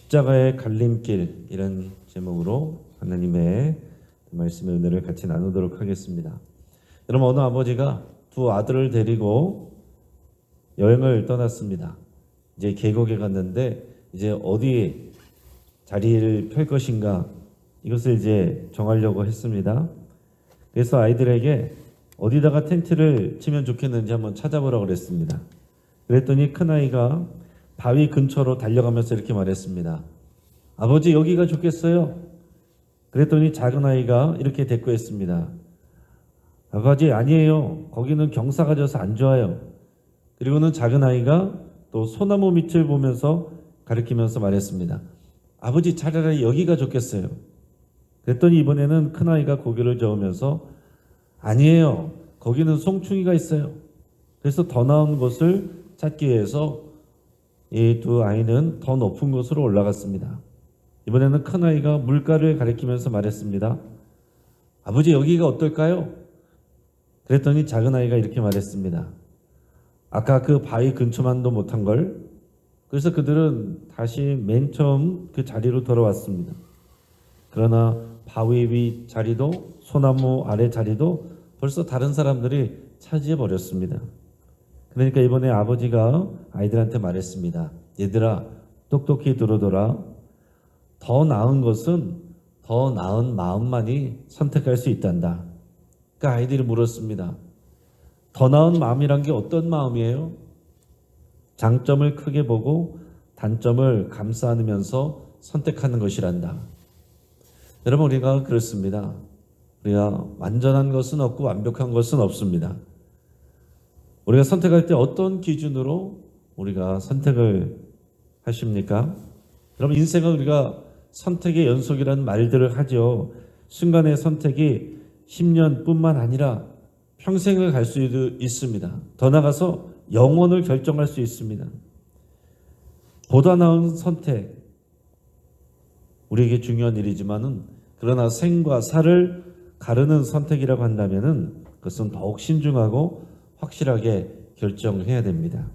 십자가의 갈림길, 이런 제목으로 하나님의 말씀의 은혜를 같이 나누도록 하겠습니다. 여러분, 어느 아버지가 두 아들을 데리고 여행을 떠났습니다. 이제 계곡에 갔는데 이제 어디에 자리를 펼 것인가, 이것을 이제 정하려고 했습니다. 그래서 아이들에게 어디다가 텐트를 치면 좋겠는지 한번 찾아보라고 그랬습니다. 그랬더니 큰아이가 바위 근처로 달려가면서 이렇게 말했습니다. 아버지, 여기가 좋겠어요. 그랬더니 작은아이가 이렇게 대꾸했습니다. 아버지, 아니에요. 거기는 경사가 져서 안 좋아요. 그리고는 작은아이가 또 소나무 밑을 보면서 가리키면서 말했습니다. 아버지, 차라리 여기가 좋겠어요. 그랬더니 이번에는 큰아이가 고개를 저으면서 아니에요. 거기는 송충이가 있어요. 그래서 더 나은 곳을 찾기 위해서 이 두 아이는 더 높은 곳으로 올라갔습니다. 이번에는 큰아이가 물가를 가리키면서 말했습니다. 아버지, 여기가 어떨까요? 그랬더니 작은아이가 이렇게 말했습니다. 아까 그 바위 근처만도 못한 걸. 그래서 그들은 다시 맨 처음 그 자리로 돌아왔습니다. 그러나 바위 위 자리도 소나무 아래 자리도 벌써 다른 사람들이 차지해 버렸습니다. 그러니까 이번에 아버지가 아이들한테 말했습니다. 얘들아, 똑똑히 들어둬라. 더 나은 것은 더 나은 마음만이 선택할 수 있단다. 그러니까 아이들이 물었습니다. 더 나은 마음이란 게 어떤 마음이에요? 장점을 크게 보고 단점을 감싸 안으면서 선택하는 것이란다. 여러분, 우리가 그렇습니다. 우리가 완전한 것은 없고 완벽한 것은 없습니다. 우리가 선택할 때 어떤 기준으로 우리가 선택을 하십니까? 여러분, 인생은 우리가 선택의 연속이라는 말들을 하죠. 순간의 선택이 10년뿐만 아니라 평생을 갈 수 있습니다. 더 나아가서 영원을 결정할 수 있습니다. 보다 나은 선택, 우리에게 중요한 일이지만은 그러나 생과 사를 가르는 선택이라고 한다면은 그것은 더욱 신중하고 확실하게 결정해야 됩니다.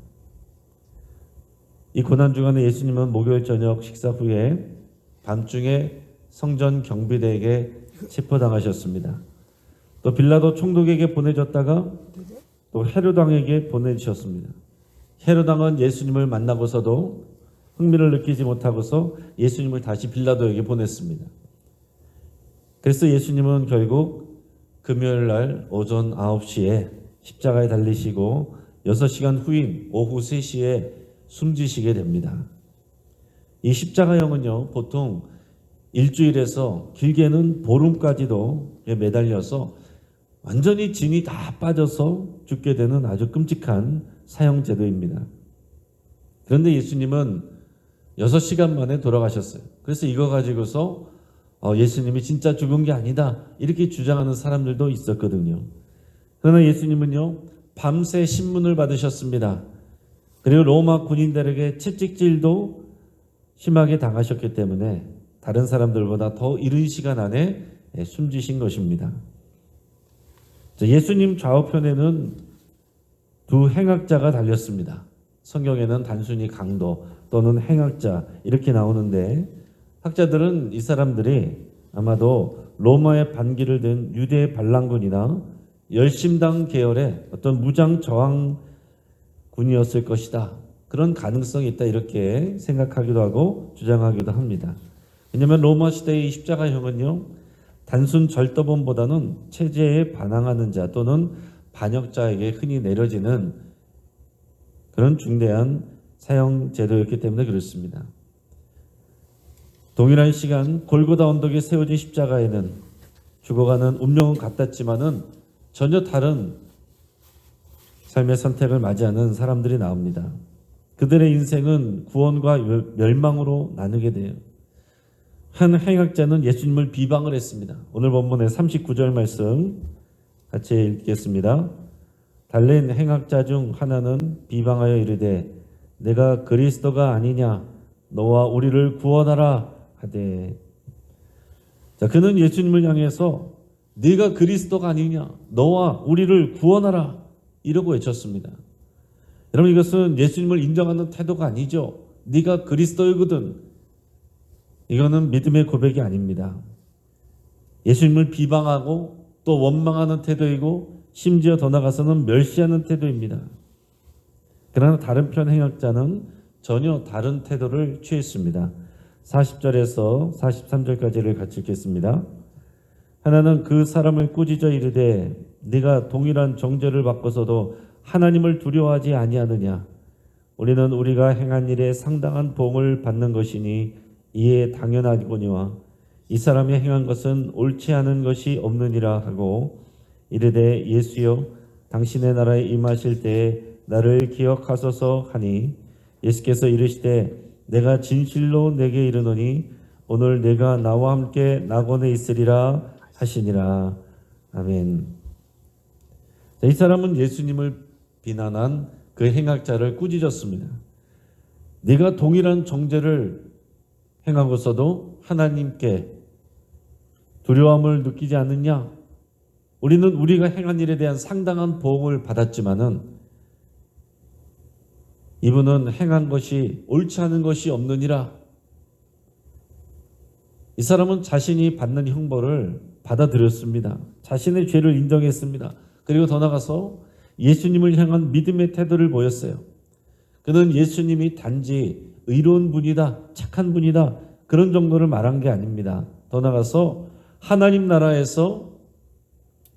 이 고난 주간에 예수님은 목요일 저녁 식사 후에 밤중에 성전 경비대에게 체포당하셨습니다. 또 빌라도 총독에게 보내졌다가 또 헤롯 왕에게 보내주셨습니다. 헤롯 왕은 예수님을 만나고서도 흥미를 느끼지 못하고서 예수님을 다시 빌라도에게 보냈습니다. 그래서 예수님은 결국 금요일 날 오전 9시에 십자가에 달리시고 6시간 후인 오후 3시에 숨지시게 됩니다. 이 십자가형은요, 보통 일주일에서 길게는 보름까지도 매달려서 완전히 진이 다 빠져서 죽게 되는 아주 끔찍한 사형 제도입니다. 그런데 예수님은 6시간 만에 돌아가셨어요. 그래서 이거 가지고서 예수님이 진짜 죽은 게 아니다, 이렇게 주장하는 사람들도 있었거든요. 그러나 예수님은요, 밤새 신문을 받으셨습니다. 그리고 로마 군인들에게 채찍질도 심하게 당하셨기 때문에 다른 사람들보다 더 이른 시간 안에 숨지신 것입니다. 예수님 좌우편에는 두 행악자가 달렸습니다. 성경에는 단순히 강도 또는 행악자 이렇게 나오는데, 학자들은 이 사람들이 아마도 로마의 반기를 든 유대 반란군이나 열심당 계열의 어떤 무장 저항군이었을 것이다, 그런 가능성이 있다, 이렇게 생각하기도 하고 주장하기도 합니다. 왜냐하면 로마 시대의 십자가형은요, 단순 절도범보다는 체제에 반항하는 자 또는 반역자에게 흔히 내려지는 그런 중대한 사형 제도였기 때문에 그렇습니다. 동일한 시간 골고다 언덕에 세워진 십자가에는 죽어가는 운명은 같았지만은 전혀 다른 삶의 선택을 맞이하는 사람들이 나옵니다. 그들의 인생은 구원과 멸망으로 나누게 돼요. 한 행악자는 예수님을 비방을 했습니다. 오늘 본문의 39절 말씀 같이 읽겠습니다. 달린 행악자 중 하나는 비방하여 이르되 내가 그리스도가 아니냐, 너와 우리를 구원하라 하되. 자, 그는 예수님을 향해서 네가 그리스도가 아니냐, 너와 우리를 구원하라, 이러고 외쳤습니다. 여러분, 이것은 예수님을 인정하는 태도가 아니죠. 네가 그리스도이거든, 이거는 믿음의 고백이 아닙니다. 예수님을 비방하고 또 원망하는 태도이고 심지어 더 나아가서는 멸시하는 태도입니다. 그러나 다른 편 행역자는 전혀 다른 태도를 취했습니다. 40절에서 43절까지를 같이 읽겠습니다. 하나는 그 사람을 꾸짖어 이르되 네가 동일한 정죄를 받고서도 하나님을 두려워하지 아니하느냐. 우리는 우리가 행한 일에 상당한 보응을 받는 것이니 이에 당연하거니와 이 사람이 행한 것은 옳지 않은 것이 없느니라 하고 이르되 예수여 당신의 나라에 임하실 때에 나를 기억하소서 하니 예수께서 이르시되 내가 진실로 내게 이르노니 오늘 내가 나와 함께 낙원에 있으리라 하시니라. 아멘. 이 사람은 예수님을 비난한 그 행악자를 꾸짖었습니다. 네가 동일한 정죄를 행하고서도 하나님께 두려움을 느끼지 않느냐? 우리는 우리가 행한 일에 대한 상당한 보응을 받았지만은 이분은 행한 것이 옳지 않은 것이 없느니라. 이 사람은 자신이 받는 형벌을 받아들였습니다. 자신의 죄를 인정했습니다. 그리고 더 나아가서 예수님을 향한 믿음의 태도를 보였어요. 그는 예수님이 단지 의로운 분이다, 착한 분이다 그런 정도를 말한 게 아닙니다. 더 나아가서 하나님 나라에서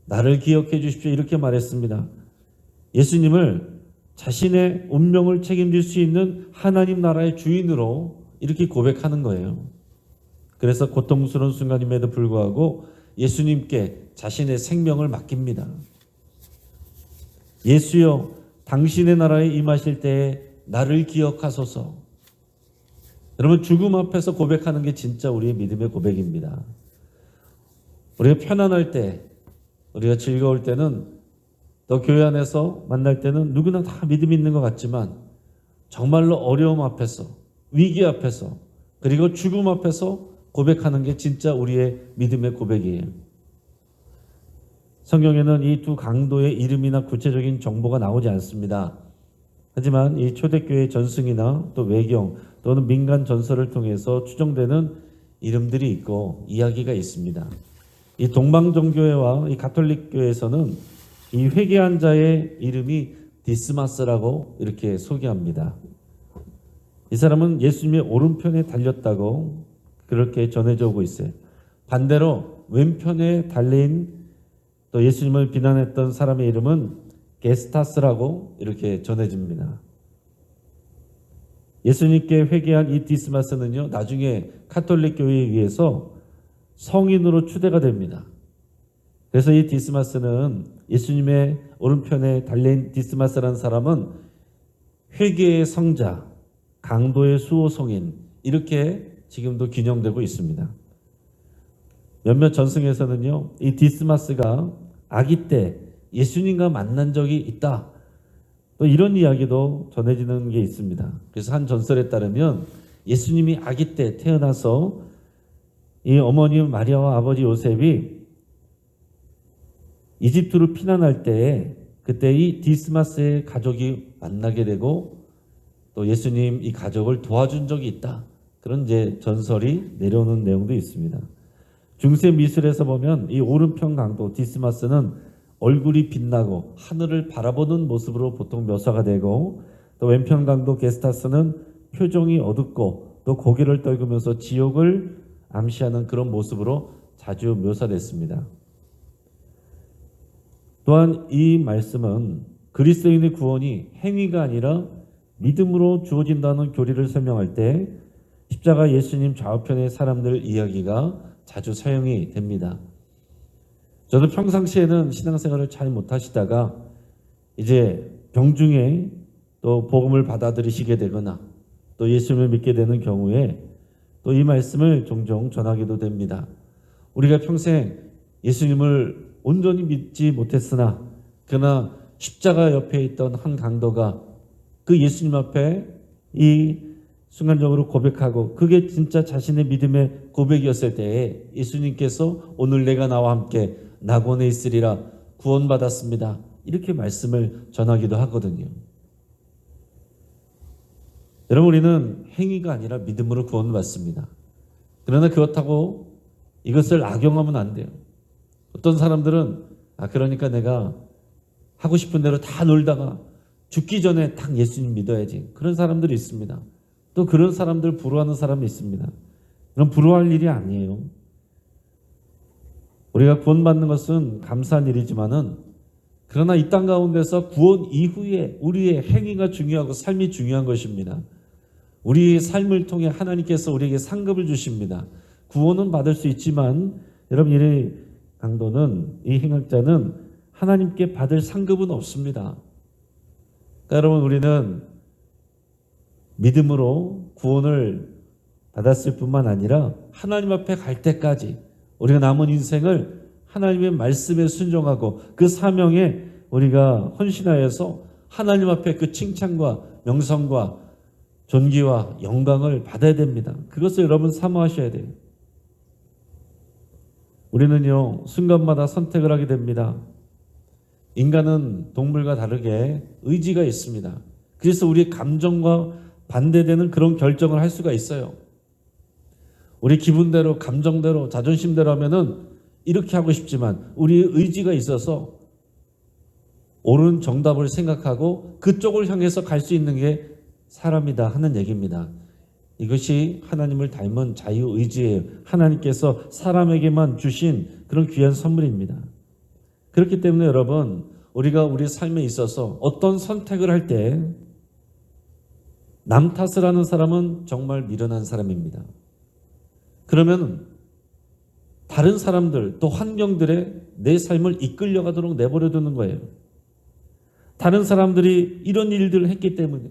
나를 기억해 주십시오 이렇게 말했습니다. 예수님을 자신의 운명을 책임질 수 있는 하나님 나라의 주인으로 이렇게 고백하는 거예요. 그래서 고통스러운 순간임에도 불구하고 예수님께 자신의 생명을 맡깁니다. 예수여 당신의 나라에 임하실 때에 나를 기억하소서. 여러분 죽음 앞에서 고백하는 게 진짜 우리의 믿음의 고백입니다. 우리가 편안할 때, 우리가 즐거울 때는 또 교회 안에서 만날 때는 누구나 다 믿음이 있는 것 같지만 정말로 어려움 앞에서, 위기 앞에서, 그리고 죽음 앞에서 고백하는 게 진짜 우리의 믿음의 고백이에요. 성경에는 이 두 강도의 이름이나 구체적인 정보가 나오지 않습니다. 하지만 이 초대교회 전승이나 또 외경 또는 민간 전설을 통해서 추정되는 이름들이 있고 이야기가 있습니다. 이 동방정교회와 이 가톨릭교회에서는 이 회개한 자의 이름이 디스마스라고 이렇게 소개합니다. 이 사람은 예수님의 오른편에 달렸다고 그렇게 전해져 오고 있어요. 반대로 왼편에 달린 또 예수님을 비난했던 사람의 이름은 게스타스라고 이렇게 전해집니다. 예수님께 회개한 이 디스마스는요, 나중에 카톨릭 교회에 의해서 성인으로 추대가 됩니다. 그래서 이 디스마스는 예수님의 오른편에 달린 디스마스라는 사람은 회개의 성자, 강도의 수호성인 이렇게 지금도 기념되고 있습니다. 몇몇 전승에서는요, 이 디스마스가 아기 때 예수님과 만난 적이 있다. 또 이런 이야기도 전해지는 게 있습니다. 그래서 한 전설에 따르면 예수님이 아기 때 태어나서 이 어머니 마리아와 아버지 요셉이 이집트로 피난할 때에 그때 이 디스마스의 가족이 만나게 되고 또 예수님 이 가족을 도와준 적이 있다. 그런 이제 전설이 내려오는 내용도 있습니다. 중세 미술에서 보면 이 오른편 강도 디스마스는 얼굴이 빛나고 하늘을 바라보는 모습으로 보통 묘사가 되고 또 왼편 강도 게스타스는 표정이 어둡고 또 고개를 떨구면서 지옥을 암시하는 그런 모습으로 자주 묘사됐습니다. 또한 이 말씀은 그리스도인의 구원이 행위가 아니라 믿음으로 주어진다는 교리를 설명할 때 십자가 예수님 좌우편의 사람들 이야기가 자주 사용이 됩니다. 저도 평상시에는 신앙생활을 잘 못하시다가 이제 병중에 또 복음을 받아들이시게 되거나 또 예수님을 믿게 되는 경우에 또 이 말씀을 종종 전하기도 됩니다. 우리가 평생 예수님을 온전히 믿지 못했으나 그러나 십자가 옆에 있던 한 강도가 그 예수님 앞에 이 순간적으로 고백하고 그게 진짜 자신의 믿음의 고백이었을 때에 예수님께서 오늘 내가 나와 함께 낙원에 있으리라 구원받았습니다. 이렇게 말씀을 전하기도 하거든요. 여러분 우리는 행위가 아니라 믿음으로 구원받습니다. 그러나 그렇다고 이것을 악용하면 안 돼요. 어떤 사람들은 그러니까 내가 하고 싶은 대로 다 놀다가 죽기 전에 딱 예수님 믿어야지. 그런 사람들이 있습니다. 또 그런 사람들 부러워하는 사람이 있습니다. 그럼 부러워할 일이 아니에요. 우리가 구원받는 것은 감사한 일이지만은 그러나 이 땅 가운데서 구원 이후에 우리의 행위가 중요하고 삶이 중요한 것입니다. 우리의 삶을 통해 하나님께서 우리에게 상급을 주십니다. 구원은 받을 수 있지만 여러분 이 강도는 이 행악자는 하나님께 받을 상급은 없습니다. 그러니까 여러분 우리는 믿음으로 구원을 받았을 뿐만 아니라 하나님 앞에 갈 때까지 우리가 남은 인생을 하나님의 말씀에 순종하고 그 사명에 우리가 헌신하여서 하나님 앞에 그 칭찬과 명성과 존귀와 영광을 받아야 됩니다. 그것을 여러분 사모하셔야 돼요. 우리는요 순간마다 선택을 하게 됩니다. 인간은 동물과 다르게 의지가 있습니다. 그래서 우리의 감정과 반대되는 그런 결정을 할 수가 있어요. 우리 기분대로 감정대로 자존심대로 하면은 이렇게 하고 싶지만 우리의 의지가 있어서 옳은 정답을 생각하고 그쪽을 향해서 갈 수 있는 게 사람이다 하는 얘기입니다. 이것이 하나님을 닮은 자유의지예요. 하나님께서 사람에게만 주신 그런 귀한 선물입니다. 그렇기 때문에 여러분 우리가 우리 삶에 있어서 어떤 선택을 할 때 남 탓을 하는 사람은 정말 미련한 사람입니다. 그러면 다른 사람들 또 환경들에 내 삶을 이끌려가도록 내버려 두는 거예요. 다른 사람들이 이런 일들을 했기 때문에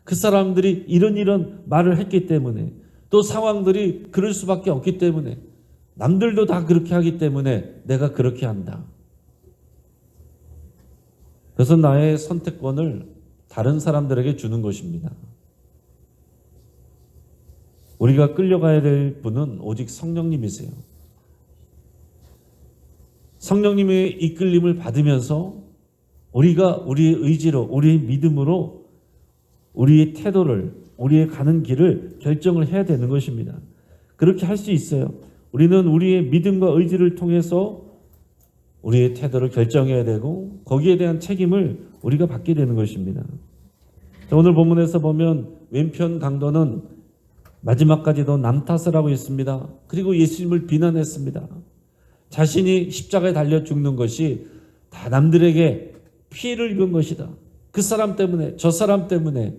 그 사람들이 이런 말을 했기 때문에 또 상황들이 그럴 수밖에 없기 때문에 남들도 다 그렇게 하기 때문에 내가 그렇게 한다. 그래서 나의 선택권을 다른 사람들에게 주는 것입니다. 우리가 끌려가야 될 분은 오직 성령님이세요. 성령님의 이끌림을 받으면서 우리가 우리의 의지로 우리의 믿음으로 우리의 태도를 우리의 가는 길을 결정을 해야 되는 것입니다. 그렇게 할 수 있어요. 우리는 우리의 믿음과 의지를 통해서 우리의 태도를 결정해야 되고 거기에 대한 책임을 우리가 받게 되는 것입니다. 오늘 본문에서 보면 왼편 강도는 마지막까지도 남 탓을 하고 있습니다. 그리고 예수님을 비난했습니다. 자신이 십자가에 달려 죽는 것이 다 남들에게 피해를 입은 것이다. 그 사람 때문에 저 사람 때문에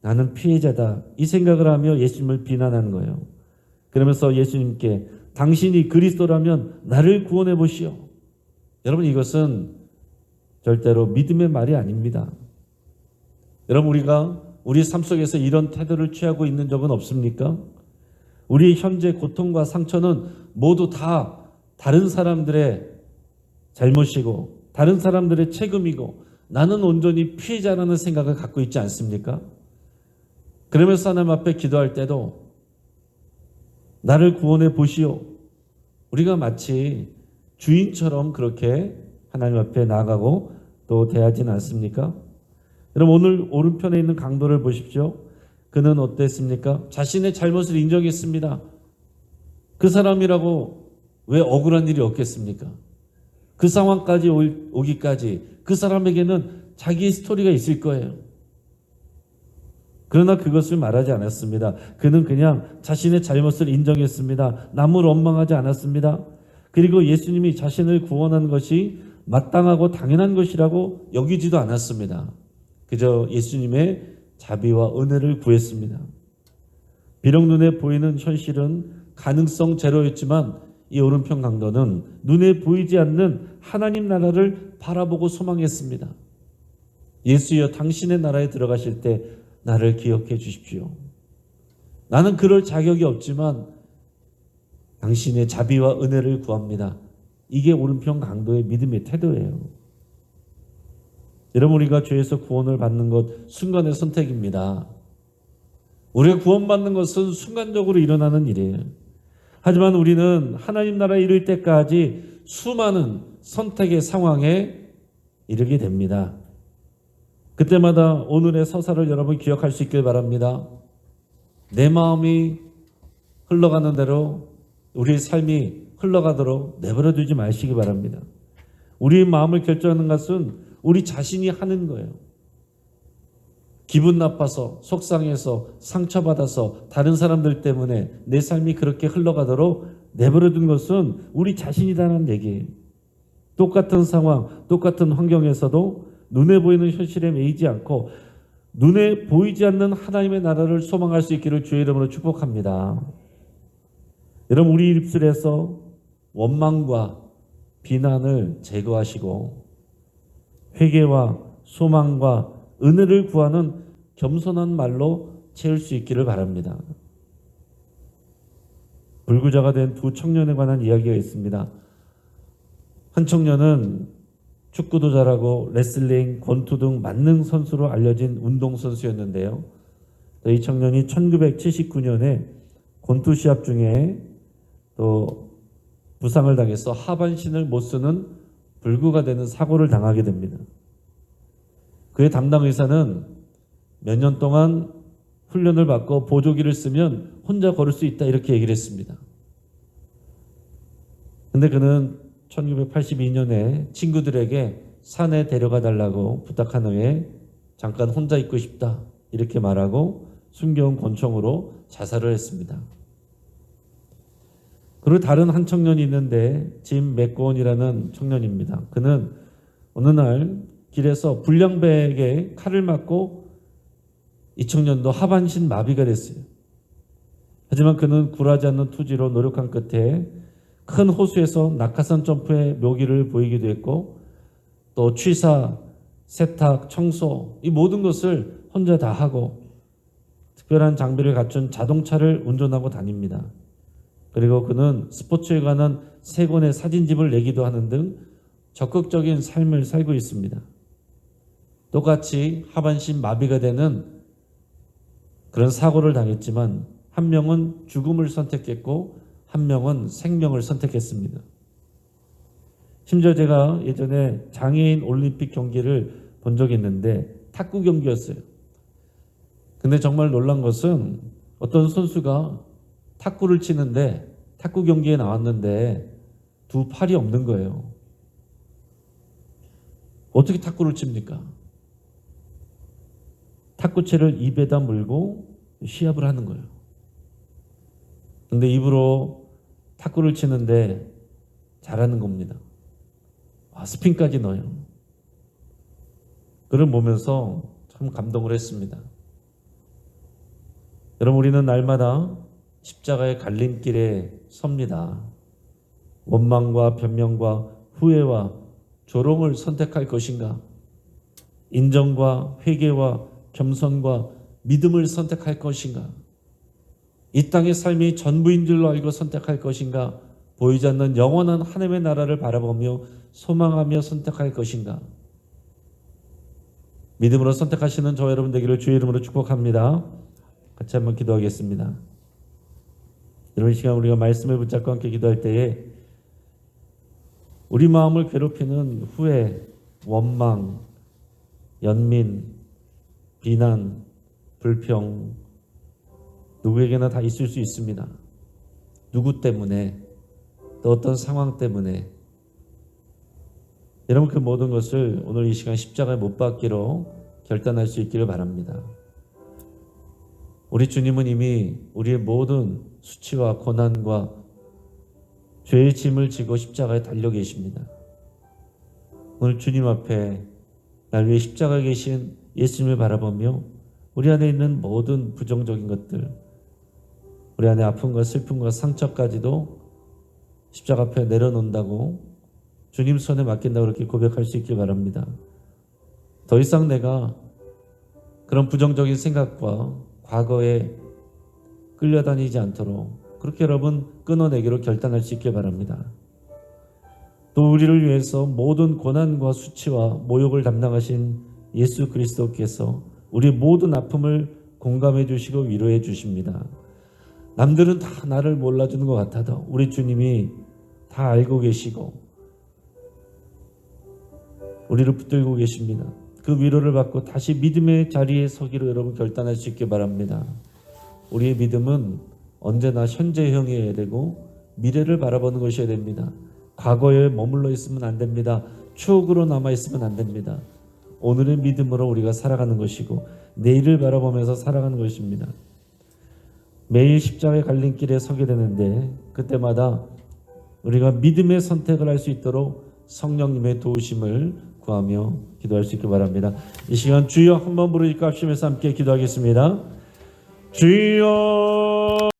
나는 피해자다. 이 생각을 하며 예수님을 비난하는 거예요. 그러면서 예수님께 당신이 그리스도라면 나를 구원해 보시오. 여러분 이것은 절대로 믿음의 말이 아닙니다. 여러분 우리가 우리 삶 속에서 이런 태도를 취하고 있는 적은 없습니까? 우리 현재 고통과 상처는 모두 다 다른 사람들의 잘못이고 다른 사람들의 책임이고 나는 온전히 피해자라는 생각을 갖고 있지 않습니까? 그러면서 하나님 앞에 기도할 때도 나를 구원해 보시오. 우리가 마치 주인처럼 그렇게 하나님 앞에 나아가고 또 대하지는 않습니까? 여러분 오늘 오른편에 있는 강도를 보십시오. 그는 어땠습니까? 자신의 잘못을 인정했습니다. 그 사람이라고 왜 억울한 일이 없겠습니까? 그 상황까지 오기까지 그 사람에게는 자기의 스토리가 있을 거예요. 그러나 그것을 말하지 않았습니다. 그는 그냥 자신의 잘못을 인정했습니다. 남을 원망하지 않았습니다. 그리고 예수님이 자신을 구원한 것이 마땅하고 당연한 것이라고 여기지도 않았습니다. 그저 예수님의 자비와 은혜를 구했습니다. 비록 눈에 보이는 현실은 가능성 제로였지만 이 오른편 강도는 눈에 보이지 않는 하나님 나라를 바라보고 소망했습니다. 예수여 당신의 나라에 들어가실 때 나를 기억해 주십시오. 나는 그럴 자격이 없지만 당신의 자비와 은혜를 구합니다. 이게 오른편 강도의 믿음의 태도예요. 여러분 우리가 죄에서 구원을 받는 것 순간의 선택입니다. 우리가 구원받는 것은 순간적으로 일어나는 일이에요. 하지만 우리는 하나님 나라에 이를 때까지 수많은 선택의 상황에 이르게 됩니다. 그때마다 오늘의 서사를 여러분 기억할 수 있길 바랍니다. 내 마음이 흘러가는 대로 우리의 삶이 흘러가도록 내버려 두지 마시기 바랍니다. 우리의 마음을 결정하는 것은 우리 자신이 하는 거예요. 기분 나빠서, 속상해서, 상처받아서 다른 사람들 때문에 내 삶이 그렇게 흘러가도록 내버려 둔 것은 우리 자신이라는 얘기예요. 똑같은 상황, 똑같은 환경에서도 눈에 보이는 현실에 매이지 않고 눈에 보이지 않는 하나님의 나라를 소망할 수 있기를 주의 이름으로 축복합니다. 여러분, 우리 입술에서 원망과 비난을 제거하시고 회개와 소망과 은혜를 구하는 겸손한 말로 채울 수 있기를 바랍니다. 불구자가 된 두 청년에 관한 이야기가 있습니다. 한 청년은 축구도 잘하고 레슬링, 권투 등 만능 선수로 알려진 운동선수였는데요. 이 청년이 1979년에 권투 시합 중에 또 부상을 당해서 하반신을 못 쓰는 불구가 되는 사고를 당하게 됩니다. 그의 담당 의사는 몇 년 동안 훈련을 받고 보조기를 쓰면 혼자 걸을 수 있다 이렇게 얘기를 했습니다. 근데 그는 1982년에 친구들에게 산에 데려가 달라고 부탁한 후에 잠깐 혼자 있고 싶다 이렇게 말하고 숨겨온 권총으로 자살을 했습니다. 그리고 다른 한 청년이 있는데 짐 맥고온이라는 청년입니다. 그는 어느 날 길에서 불량배에게 칼을 맞고 이 청년도 하반신 마비가 됐어요. 하지만 그는 굴하지 않는 투지로 노력한 끝에 큰 호수에서 낙하산 점프의 묘기를 보이기도 했고 또 취사, 세탁, 청소 이 모든 것을 혼자 다 하고 특별한 장비를 갖춘 자동차를 운전하고 다닙니다. 그리고 그는 스포츠에 관한 3권의 사진집을 내기도 하는 등 적극적인 삶을 살고 있습니다. 똑같이 하반신 마비가 되는 그런 사고를 당했지만 한 명은 죽음을 선택했고 한 명은 생명을 선택했습니다. 심지어 제가 예전에 장애인 올림픽 경기를 본 적이 있는데 탁구 경기였어요. 근데 정말 놀란 것은 어떤 선수가 탁구를 치는데 탁구 경기에 나왔는데 두 팔이 없는 거예요. 어떻게 탁구를 칩니까? 탁구채를 입에다 물고 시합을 하는 거예요. 근데 입으로 탁구를 치는데 잘하는 겁니다. 스핀까지 넣어요. 그걸 보면서 참 감동을 했습니다. 여러분, 우리는 날마다 십자가의 갈림길에 섭니다. 원망과 변명과 후회와 조롱을 선택할 것인가? 인정과 회개와 겸손과 믿음을 선택할 것인가? 이 땅의 삶이 전부인 줄로 알고 선택할 것인가? 보이지 않는 영원한 하나님의 나라를 바라보며 소망하며 선택할 것인가? 믿음으로 선택하시는 저와 여러분 되기를 주의 이름으로 축복합니다. 같이 한번 기도하겠습니다. 이런 시간 우리가 말씀을 붙잡고 함께 기도할 때에 우리 마음을 괴롭히는 후회, 원망, 연민, 비난, 불평 누구에게나 다 있을 수 있습니다. 누구 때문에 또 어떤 상황 때문에 여러분 그 모든 것을 오늘 이 시간 십자가에 못 박기로 결단할 수 있기를 바랍니다. 우리 주님은 이미 우리의 모든 수치와 고난과 죄의 짐을 지고 십자가에 달려 계십니다. 오늘 주님 앞에 날 위해 십자가에 계신 예수님을 바라보며 우리 안에 있는 모든 부정적인 것들, 우리 안에 아픔과 슬픔과 상처까지도 십자가 앞에 내려놓는다고 주님 손에 맡긴다고 그렇게 고백할 수 있길 바랍니다. 더 이상 내가 그런 부정적인 생각과 과거에 끌려다니지 않도록 그렇게 여러분 끊어내기로 결단할 수 있길 바랍니다. 또 우리를 위해서 모든 고난과 수치와 모욕을 담당하신 예수 그리스도께서 우리 모든 아픔을 공감해 주시고 위로해 주십니다. 남들은 다 나를 몰라주는 것 같아도 우리 주님이 다 알고 계시고 우리를 붙들고 계십니다. 그 위로를 받고 다시 믿음의 자리에 서기로 여러분 결단할 수 있길 바랍니다. 우리의 믿음은 언제나 현재형이어야 되고 미래를 바라보는 것이어야 됩니다. 과거에 머물러 있으면 안 됩니다. 추억으로 남아 있으면 안 됩니다. 오늘의 믿음으로 우리가 살아가는 것이고 내일을 바라보면서 살아가는 것입니다. 매일 십자가의 갈림길에 서게 되는데 그때마다 우리가 믿음의 선택을 할 수 있도록 성령님의 도우심을 구하며 기도할 수 있길 바랍니다. 이 시간 주여 한번 부르짖고 합심해서 함께 기도하겠습니다. 주여